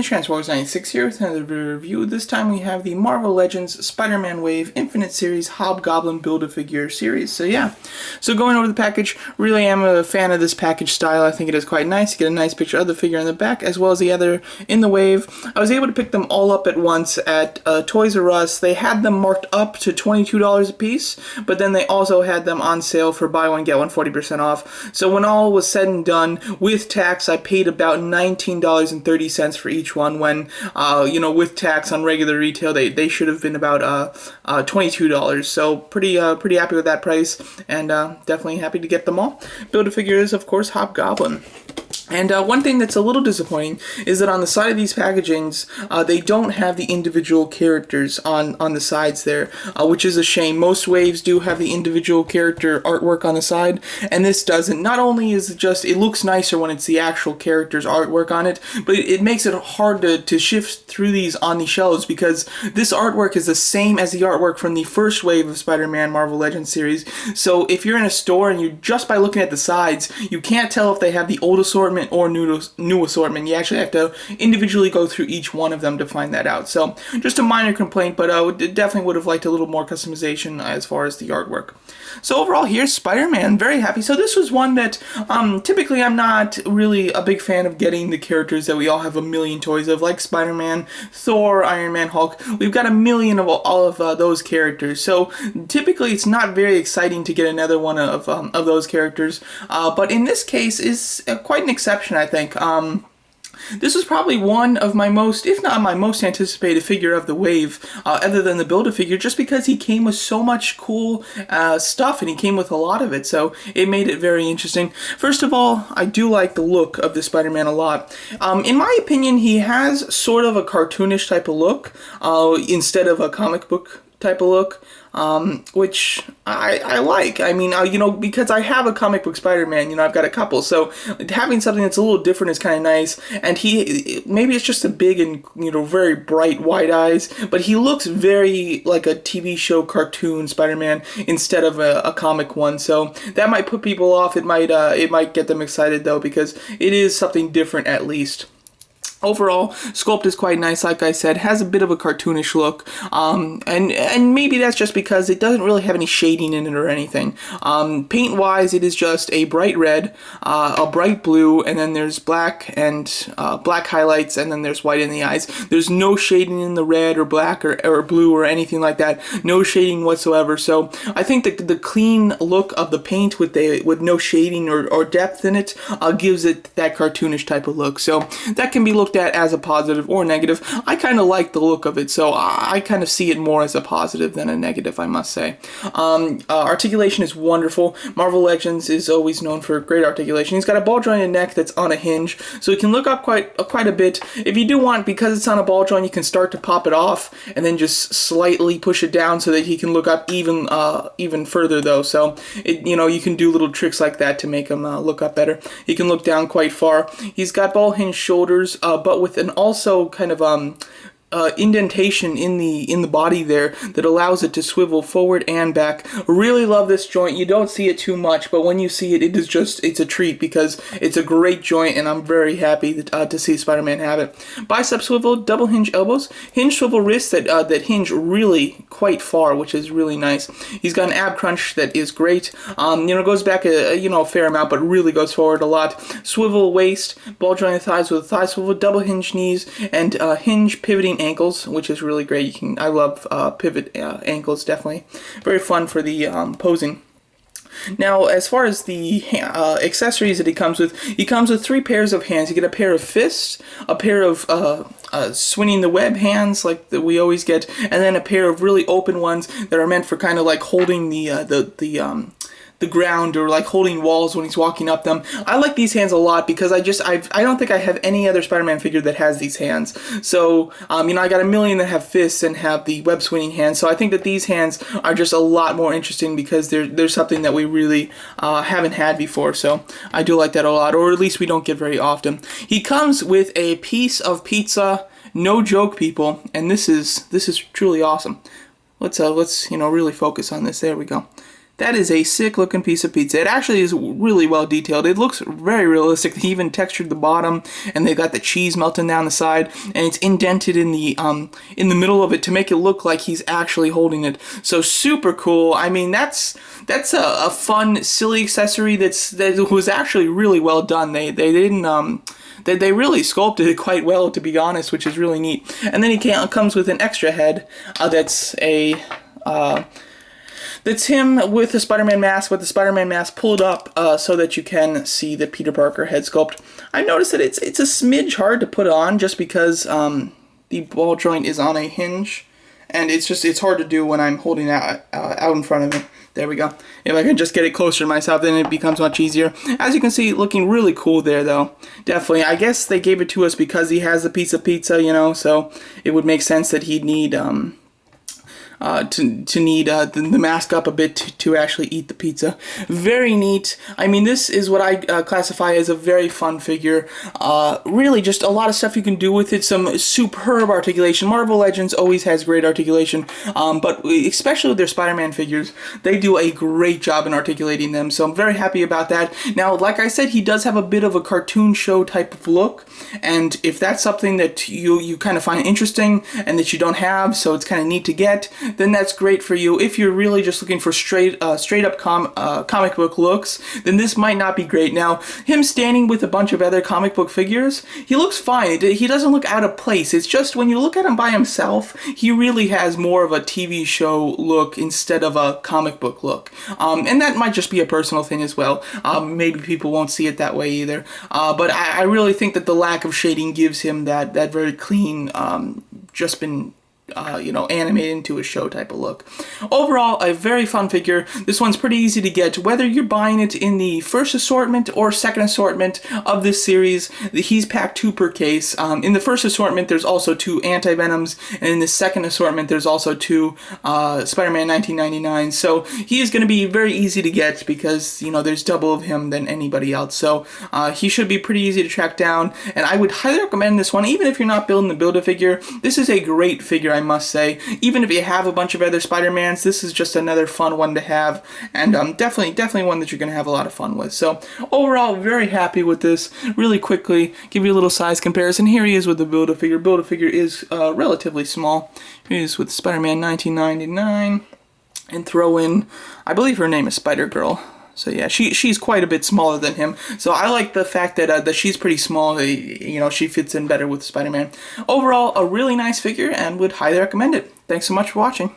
Transformers96 here with another review. This time we have the Marvel Legends Spider-Man Wave Infinite Series Hobgoblin Build-A-Figure series. So yeah, going over the package, really am a fan of this package style. I think it is quite nice. You get a nice picture of the figure in the back as well as the other in the wave. I was able to pick them all up at once at Toys R Us. They had them marked up to $22 a piece, but then they also had them on sale for buy one get one 40% off. So when all was said and done, with tax, I paid about $19.30 for each one, when with tax on regular retail they should have been about $22. So pretty happy with that price, and definitely happy to get them all. Build-A-Figure is of course Hobgoblin. And one thing that's a little disappointing is that on the side of these packagings, they don't have the individual characters on the sides there, which is a shame. Most waves do have the individual character artwork on the side, and this doesn't. Not only is it looks nicer when it's the actual character's artwork on it, but it makes it hard to shift through these on the shelves, because this artwork is the same as the artwork from the first wave of Spider-Man Marvel Legends series. So if you're in a store and you just by looking at the sides, you can't tell if they have the old assortment or new assortment. You actually have to individually go through each one of them to find that out. So just a minor complaint, but I definitely would have liked a little more customization as far as the artwork. So overall, here's Spider-Man. Very happy. So this was one that typically I'm not really a big fan of getting the characters that we all have a million toys of, like Spider-Man, Thor, Iron Man, Hulk. We've got a million of all of those characters. So typically it's not very exciting to get another one of those characters. But in this case is quite an exception, I think. This was probably one of my most, if not my most anticipated figure of the wave, other than the Build-A-Figure, just because he came with so much cool stuff, and he came with a lot of it, so it made it very interesting. First of all, I do like the look of the Spider-Man a lot. In my opinion, he has sort of a cartoonish type of look, instead of a comic book type of look. Which I like. I mean, because I have a comic book Spider-Man, I've got a couple, so having something that's a little different is kind of nice. And maybe it's just a big and, very bright wide eyes, but he looks very like a TV show cartoon Spider-Man instead of a comic one, so that might put people off. It might get them excited though, because it is something different at least. Overall, Sculpt is quite nice, like I said, has a bit of a cartoonish look, and maybe that's just because it doesn't really have any shading in it or anything. Paint-wise, it is just a bright red, a bright blue, and then there's black and black highlights, and then there's white in the eyes. There's no shading in the red or black or blue or anything like that. No shading whatsoever. So I think that the clean look of the paint with no shading or depth in it gives it that cartoonish type of look. So that can be looked at as a positive or negative. I kind of like the look of it, so I kind of see it more as a positive than a negative, I must say. Articulation is wonderful. Marvel Legends is always known for great articulation. He's got a ball jointed neck that's on a hinge, so he can look up quite a bit. If you do want, because it's on a ball joint, you can start to pop it off and then just slightly push it down so that he can look up even further though. So you can do little tricks like that to make him look up better. He can look down quite far. He's got ball hinge shoulders, but with an also kind of indentation in the body there that allows it to swivel forward and back. Really love this joint. You don't see it too much, but when you see it, it's a treat, because it's a great joint, and I'm very happy to see Spider-Man have it. Bicep swivel, double hinge elbows, hinge swivel wrists that hinge really quite far, which is really nice. He's got an ab crunch that is great. Goes back a fair amount, but really goes forward a lot. Swivel waist, ball jointed thighs with a thigh swivel, double hinge knees, and hinge pivoting ankles, which is really great. I love pivot ankles, definitely. Very fun for the posing. Now, as far as the accessories that he comes with 3 pairs of hands. You get a pair of fists, a pair of swinging the web hands like that we always get, and then a pair of really open ones that are meant for kind of like holding the ground, or like holding walls when he's walking up them. I like these hands a lot because I don't think I have any other Spider-Man figure that has these hands. So I got a million that have fists and have the web swinging hands. So I think that these hands are just a lot more interesting because there's something that we really haven't had before. So I do like that a lot, or at least we don't get very often. He comes with a piece of pizza, no joke, people, and this is truly awesome. Let's really focus on this. There we go. That is a sick looking piece of pizza. It actually is really well detailed. It looks very realistic. He even textured the bottom, and they got the cheese melting down the side, and it's indented in the middle of it to make it look like he's actually holding it. So super cool. I mean, that's a fun, silly accessory that was actually really well done. They didn't they really sculpted it quite well, to be honest, which is really neat. And then he comes with an extra head that's him with the Spider-Man mask, with the Spider-Man mask pulled up so that you can see the Peter Parker head sculpt. I noticed that it's a smidge hard to put on just because the ball joint is on a hinge, and it's hard to do when I'm holding it out in front of it. There we go. If I can just get it closer to myself, then it becomes much easier. As you can see, looking really cool there, though. Definitely. I guess they gave it to us because he has a piece of pizza, you know, so it would make sense that he'd need to need the mask up a bit to actually eat the pizza. Very neat. I mean, this is what I classify as a very fun figure. Really just a lot of stuff you can do with it. Some superb articulation. Marvel Legends always has great articulation, but especially with their Spider-Man figures, they do a great job in articulating them, so I'm very happy about that. Now, like I said, he does have a bit of a cartoon show type of look, and if that's something that you kind of find interesting and that you don't have, so it's kind of neat to get, then that's great for you. If you're really just looking for straight up comic book looks, then this might not be great. Now, him standing with a bunch of other comic book figures, he looks fine. He doesn't look out of place. It's just when you look at him by himself, he really has more of a TV show look instead of a comic book look. And that might just be a personal thing as well. Maybe people won't see it that way either. But I really think that the lack of shading gives him that very clean, just been animated into a show type of look. Overall, a very fun figure. This one's pretty easy to get, whether you're buying it in the first assortment or second assortment of this series. He's packed 2 per case. In the first assortment, there's also 2 Anti-Venoms, and in the second assortment, there's also 2 Spider-Man 1999. So he is going to be very easy to get because, there's double of him than anybody else. So he should be pretty easy to track down, and I would highly recommend this one, even if you're not building the Build-A-Figure. This is a great figure, I must say. Even if you have a bunch of other Spider-Mans, this is just another fun one to have, and definitely one that you're going to have a lot of fun with. So overall, very happy with this. Really quickly, give you a little size comparison. Here he is with the Build-A-Figure. Build-A-Figure is relatively small. Here he is with Spider-Man 1999, and throw in, I believe her name is Spider-Girl. So yeah, she's quite a bit smaller than him. So I like the fact that she's pretty small. She fits in better with Spider-Man. Overall, a really nice figure, and would highly recommend it. Thanks so much for watching.